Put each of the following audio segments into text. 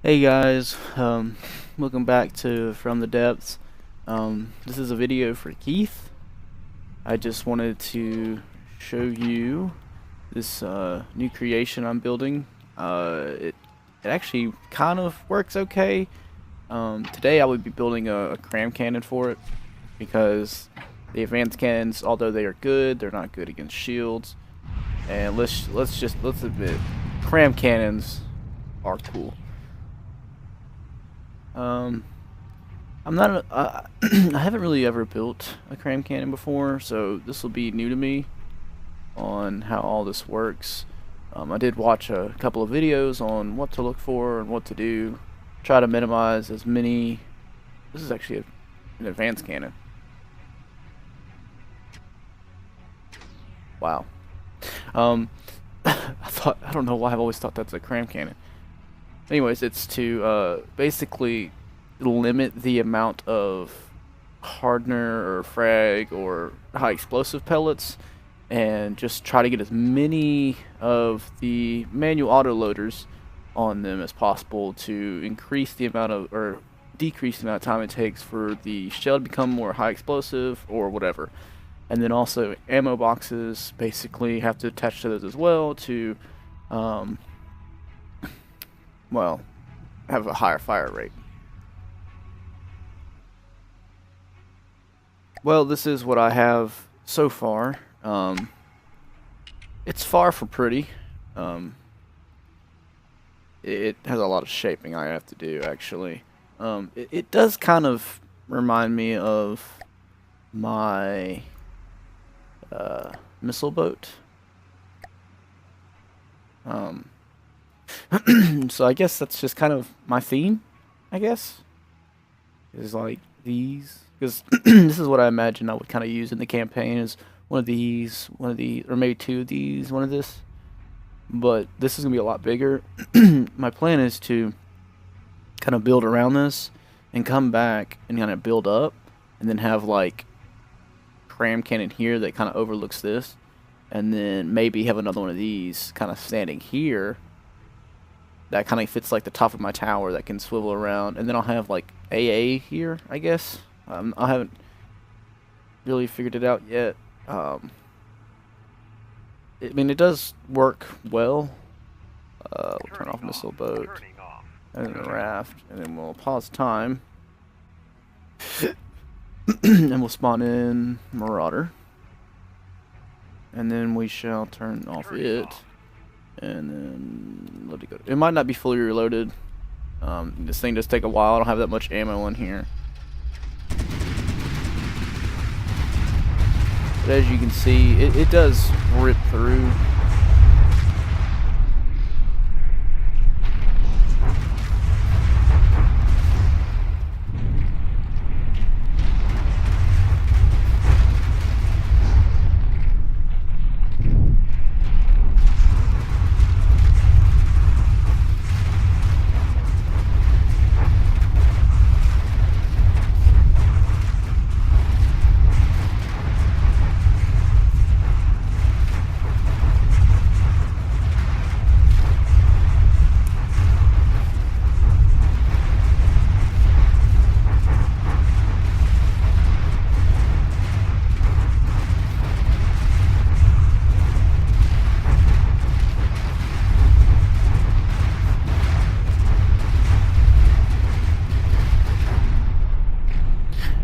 Hey guys, welcome back to From the Depths. This is a video for Keith. I just wanted to show you this new creation I'm building. It actually kind of works okay. Today I would be building a cram cannon for it because the advanced cannons, although they are good, they're not good against shields. And let's admit, cram cannons are cool. I'm not I haven't really ever built a cram cannon before, so this will be new to me on how all this works. I did watch a couple of videos on what to look for and what to do. Try to minimize as many. This is actually an advanced cannon. Wow. I don't know why I've always thought that's a cram cannon. Anyways, it's to basically limit the amount of hardener or frag or high explosive pellets and just try to get as many of the manual autoloaders on them as possible to increase the amount of, or decrease the amount of time it takes for the shell to become more high explosive or whatever. And then also ammo boxes basically have to attach to those as well to well, have a higher fire rate. Well, this is what I have so far. It's far from pretty. It has a lot of shaping I have to do, actually. It does kind of remind me of my missile boat. So I guess that's just kind of my theme, I guess. Is like these, because this is what I imagine I would kind of use in the campaign, is one of these, or maybe two of these, one of this. But this is going to be a lot bigger. My plan is to kind of build around this and come back and kind of build up and then have like cram cannon here that kind of overlooks this, and then maybe have another one of these kind of standing here that kind of fits like the top of my tower that can swivel around, and then I'll have like AA here, I guess. I haven't really figured it out yet. I mean, it does work well. We'll turn off missile boat, and then the raft, and then we'll pause time, and we'll spawn in Marauder, and then we shall turn off it. And then let it go. It might not be fully reloaded. This thing does take a while. I don't have that much ammo in here. But as you can see, it does rip through.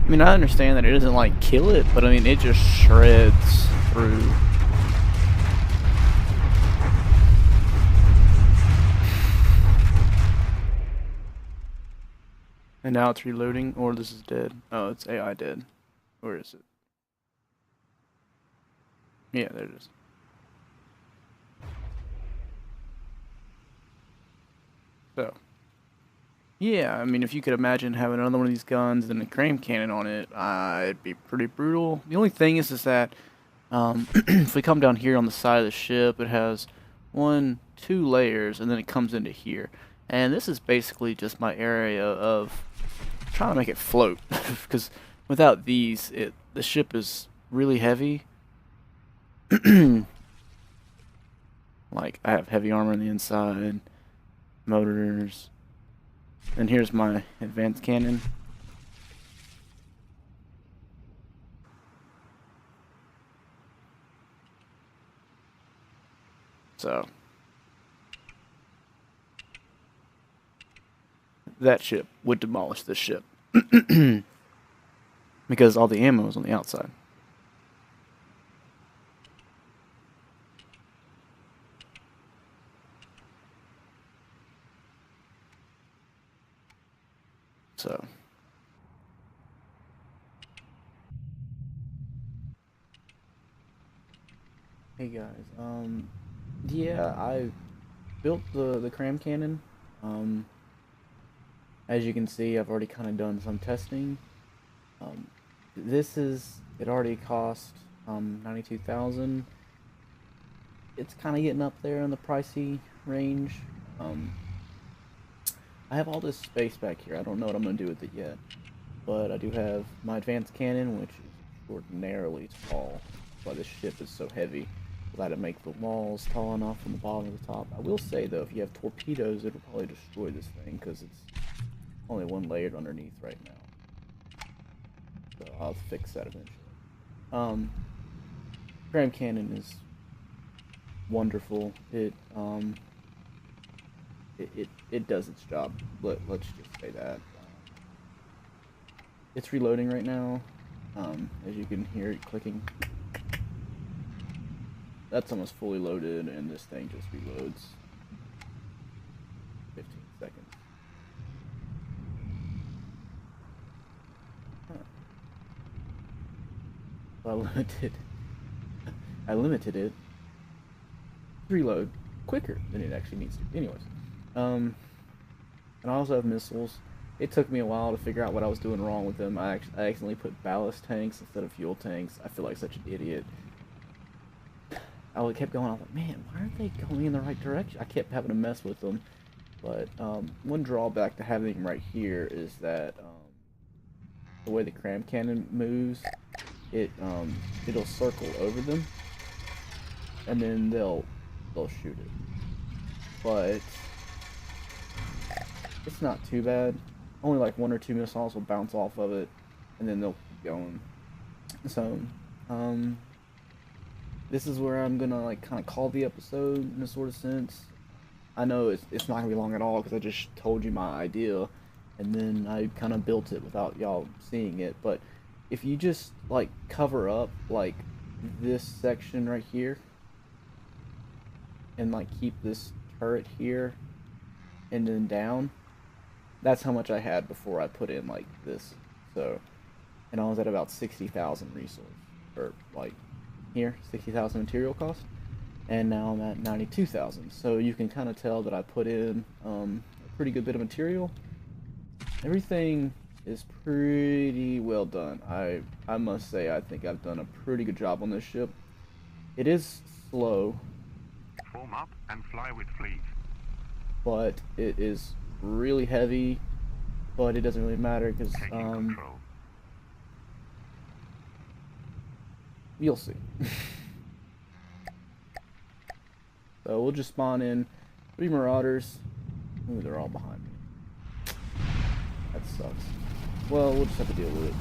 I mean, I understand that it doesn't like kill it, but I mean, it just shreds through. And now it's reloading, or this is dead. Oh, it's AI dead. Where is it? Yeah, there it is. So, yeah, I mean, if you could imagine having another one of these guns and a cram cannon on it, it'd be pretty brutal. The only thing is that if we come down here on the side of the ship, it has 1, 2 layers, and then it comes into here. And this is basically just my area of trying to make it float, because without these, the ship is really heavy. Like, I have heavy armor on the inside, motors, And here's my advanced cannon. So that ship would demolish this ship because all the ammo is on the outside. So hey guys, yeah, I built the cram cannon. Um, as you can see, I've already kind of done some testing. Um, it already cost 92,000. It's kind of getting up there in the pricey range. Um, I have all this space back here. I don't know what I'm gonna do with it yet, but I do have my advanced cannon, which is extraordinarily tall. That's why this ship is so heavy. I had to make the walls tall enough from the bottom to the top. I will say though, if you have torpedoes, it'll probably destroy this thing because it's only one layered underneath right now. So I'll fix that eventually. Cram cannon is wonderful. It does its job. Let's just say that. It's reloading right now. As you can hear it clicking. That's almost fully loaded, and this thing just reloads. 15 seconds. Huh. I limited it to reload quicker than it actually needs to. Anyways, and I also have missiles. It took me a while to figure out what I was doing wrong with them. I accidentally put ballast tanks instead of fuel tanks. I feel like such an idiot. I kept going, I was like, man, why aren't they going in the right direction? I kept having to mess with them. But one drawback to having them right here is that the way the cram cannon moves, it'll circle over them, and then they'll shoot it. But it's not too bad. Only like 1 or 2 missiles will bounce off of it, and then they'll keep going. So, this is where I'm gonna like kind of call the episode in a sort of sense. I know it's not gonna be long at all because I just told you my idea, and then I kind of built it without y'all seeing it. But if you just like cover up like this section right here, and like keep this turret here, and then down, that's how much I had before I put in like this. So, and I was at about 60,000 resource, or like here 60,000 material cost, and now I'm at 92,000. So you can kind of tell that I put in a pretty good bit of material. Everything is pretty well done. I must say I think I've done a pretty good job on this ship. It is slow. Form up and fly with fleet. But it is really heavy, but it doesn't really matter because you'll see. So we'll just spawn in 3 marauders. Ooh, they're all behind me. That sucks. Well, we'll just have to deal with it.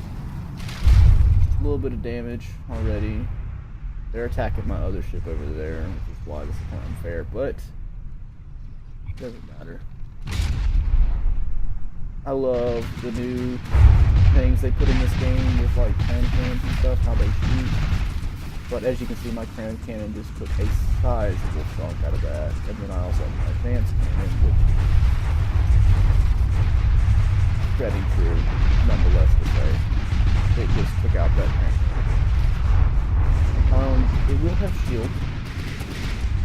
A little bit of damage already. They're attacking my other ship over there, which is why this is kind of unfair, but it doesn't matter. I love the new things they put in this game with like cram cannons and stuff, how they shoot. But as you can see, my cram cannon just took a sizable chunk out of that. And then I also have my advanced cannon, which is pretty true, nonetheless, to say. It just took out that cram cannon. It will have shield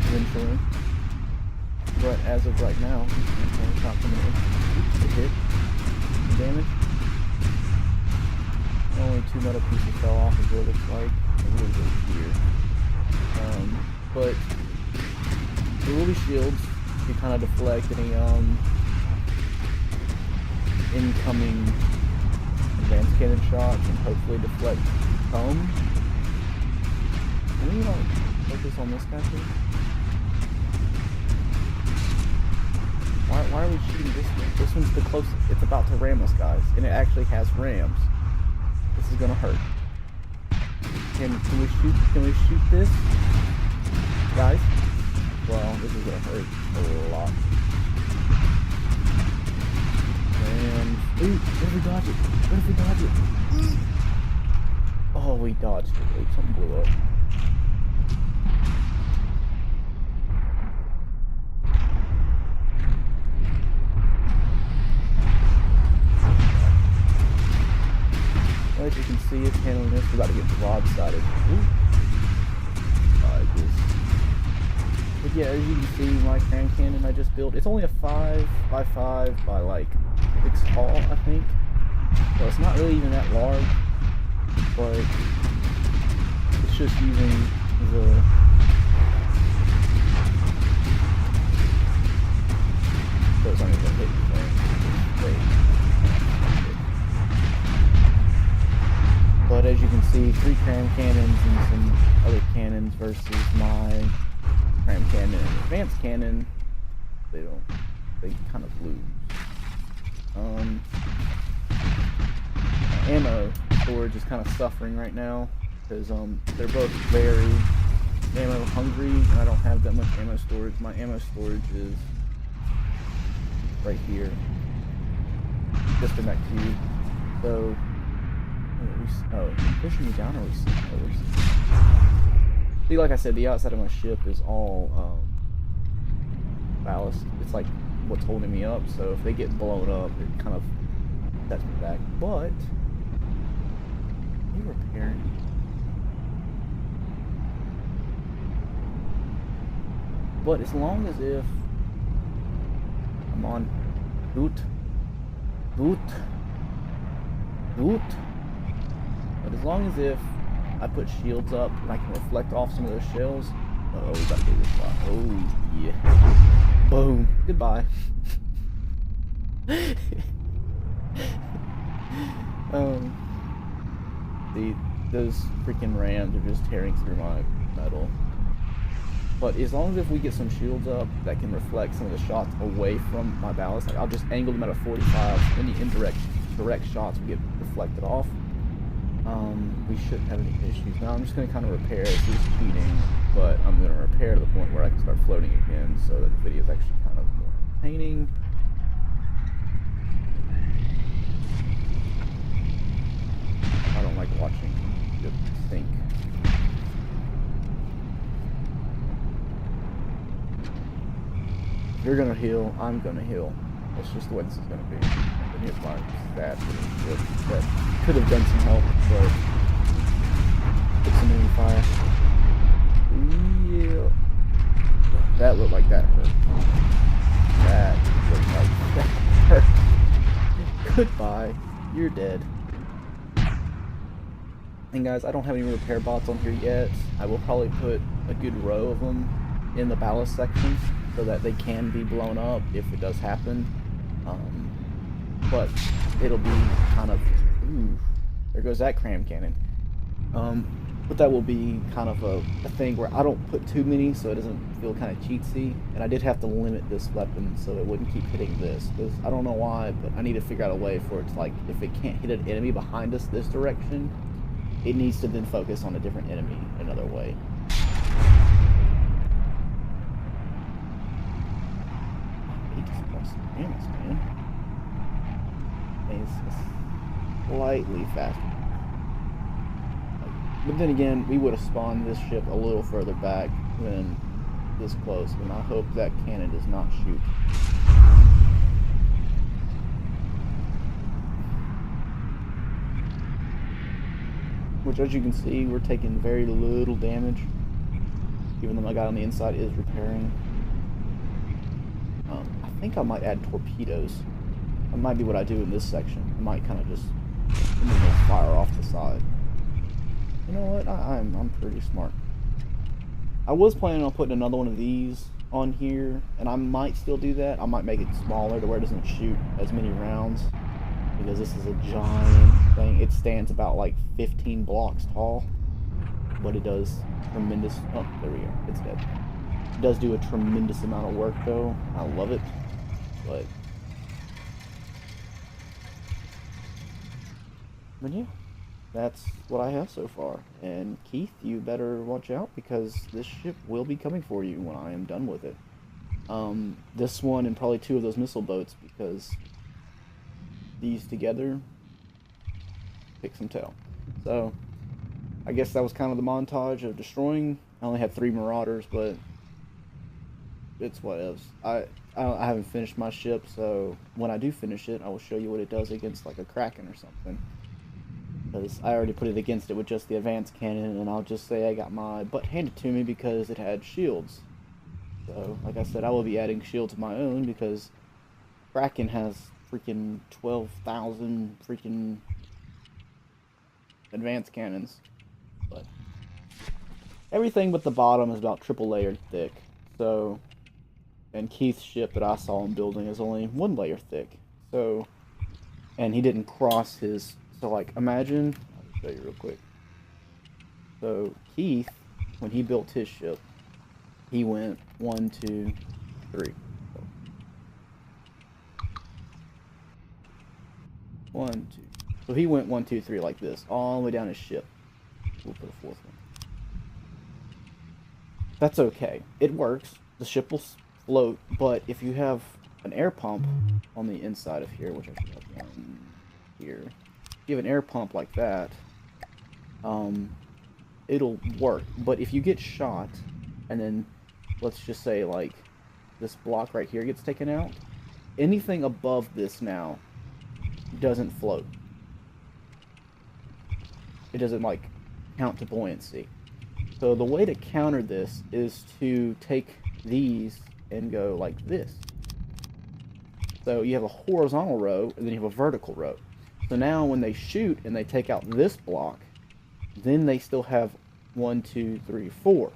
eventually. But as of right now, it's not coming in to hit the damage. Only 2 metal pieces fell off is what it looks like. A little bit here. But there will be shields to kind of deflect any incoming advanced cannon shots and hopefully deflect foam. Can we focus on this guy too? Why Why are we shooting this one? This one's the closest. It's about to ram us, guys, and it actually has rams. This is gonna hurt. Can we shoot? Can we shoot this, guys? Well, this is gonna hurt a lot. And ooh, what if we dodge it? What if we dodge it? Oh, we dodged it. Wait, something blew up. Well, as you can see, it's handling this. We're about to get broadsided. But yeah, as you can see, my cram cannon I just built, it's only a 5x5 by like 6 tall, I think. So it's not really even that large, but it's just using the those aren't even hit anything. But as you can see, 3 cram cannons and some other cannons versus my cram cannon and advanced cannon, they kind of lose. Ammo storage is kind of suffering right now because they're both very ammo hungry, and I don't have that much ammo storage. My ammo storage is right here, just in that cube. So, oh, pushing me down, or we see? See, like I said, the outside of my ship is all ballast. It's like what's holding me up. So if they get blown up, it kind of sets me back. But you repairing? But as long as if I'm on boot. But as long as if I put shields up and I can reflect off some of those shells. Oh, we gotta do this shot. Oh yeah. Boom. Goodbye. Those freaking rams are just tearing through my metal. But as long as if we get some shields up that can reflect some of the shots away from my ballast, like I'll just angle them at a 45. Any direct shots will get reflected off. We shouldn't have any issues. Now I'm just going to kind of repair. He's cheating, but I'm going to repair to the point where I can start floating again so that the video is actually kind of more entertaining. I don't like watching it sink. If you're going to heal, I'm going to heal. That's just the way this is going to be. And here's my stats that could have done some help, but it's an enemy fire. Yeah. That looked like that hurt. That looked like that hurt. Goodbye. You're dead. And guys, I don't have any repair bots on here yet. I will probably put a good row of them in the ballast section so that they can be blown up if it does happen. But it'll be kind of, ooh, there goes that cram cannon. But that will be kind of a thing where I don't put too many so it doesn't feel kind of cheatsy. And I did have to limit this weapon so it wouldn't keep hitting this. I don't know why, but I need to figure out a way for it to, like, if it can't hit an enemy behind us this direction, it needs to then focus on a different enemy another way. Damage, man. It's slightly faster. But then again, we would have spawned this ship a little further back than this close, and I hope that cannon does not shoot. Which, as you can see, we're taking very little damage, even though my guy on the inside is repairing. I think I might add torpedoes. That might be what I do in this section. I might kind of just fire off the side. You know what? I'm pretty smart. I was planning on putting another one of these on here, and I might still do that. I might make it smaller to where it doesn't shoot as many rounds, because this is a giant thing. It stands about like 15 blocks tall, but it does tremendous. Oh, there we go. It's dead. It does do a tremendous amount of work, though. I love it. But yeah, that's what I have so far. And Keith, you better watch out because this ship will be coming for you when I am done with it. This one and probably 2 of those missile boats because these together pick some tail. So I guess that was kind of the montage of destroying. I only had 3 marauders, but it's what else. I haven't finished my ship, so when I do finish it, I will show you what it does against like a Kraken or something. Because I already put it against it with just the advanced cannon, and I'll just say I got my butt handed to me because it had shields. So, like I said, I will be adding shields of my own because Kraken has freaking 12,000 freaking advanced cannons. But everything but the bottom is about triple layered thick. So, and Keith's ship that I saw him building is only 1 layer thick. So, and he didn't cross his. So, like, imagine. I'll show you real quick. So, Keith, when he built his ship, he went 1, 2, 3. 1, 2. So he went 1, 2, 3 like this, all the way down his ship. We'll put a 4th one. That's okay. It works. The ship will float, but if you have an air pump on the inside of here, which I should have one here, if you have an air pump like that, it'll work. But if you get shot, and then let's just say like this block right here gets taken out, anything above this now doesn't float. It doesn't like count to buoyancy. So the way to counter this is to take these and go like this. So you have a horizontal row and then you have a vertical row. So now when they shoot and they take out this block, then they still have 1, 2, 3, 4.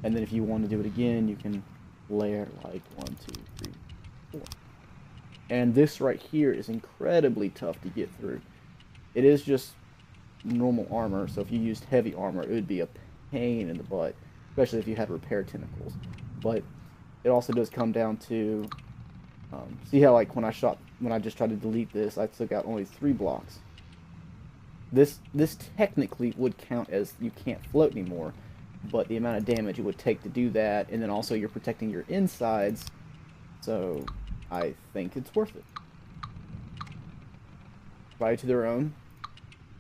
And then if you want to do it again, you can layer like 1, 2, 3, 4. And this right here is incredibly tough to get through. It is just normal armor, so if you used heavy armor, it would be a pain in the butt, especially if you had repair tentacles. But it also does come down to, see how like when I just tried to delete this, I took out only 3 blocks. This technically would count as you can't float anymore, but the amount of damage it would take to do that, and then also you're protecting your insides, so I think it's worth it. Everybody to their own.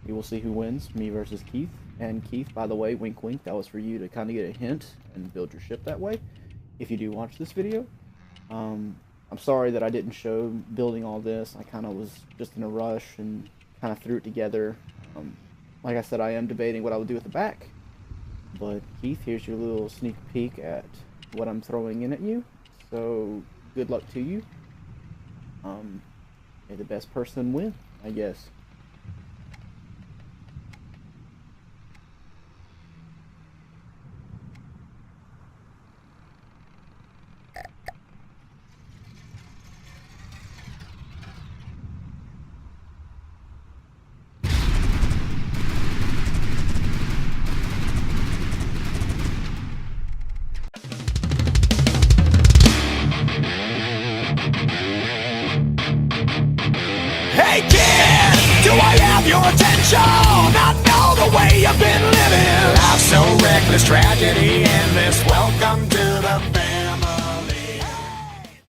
We will see who wins, me versus Keith. And Keith, by the way, wink wink, that was for you to kind of get a hint and build your ship that way, if you do watch this video. I'm sorry that I didn't show building all this. I kind of was just in a rush and kind of threw it together. Like I said, I am debating what I would do with the back. But Keith, here's your little sneak peek at what I'm throwing in at you. So, good luck to you. May the best person win, I guess. Hey kid, do I have your attention? I know the way you've been living. Life's so reckless, tragedy endless. Welcome to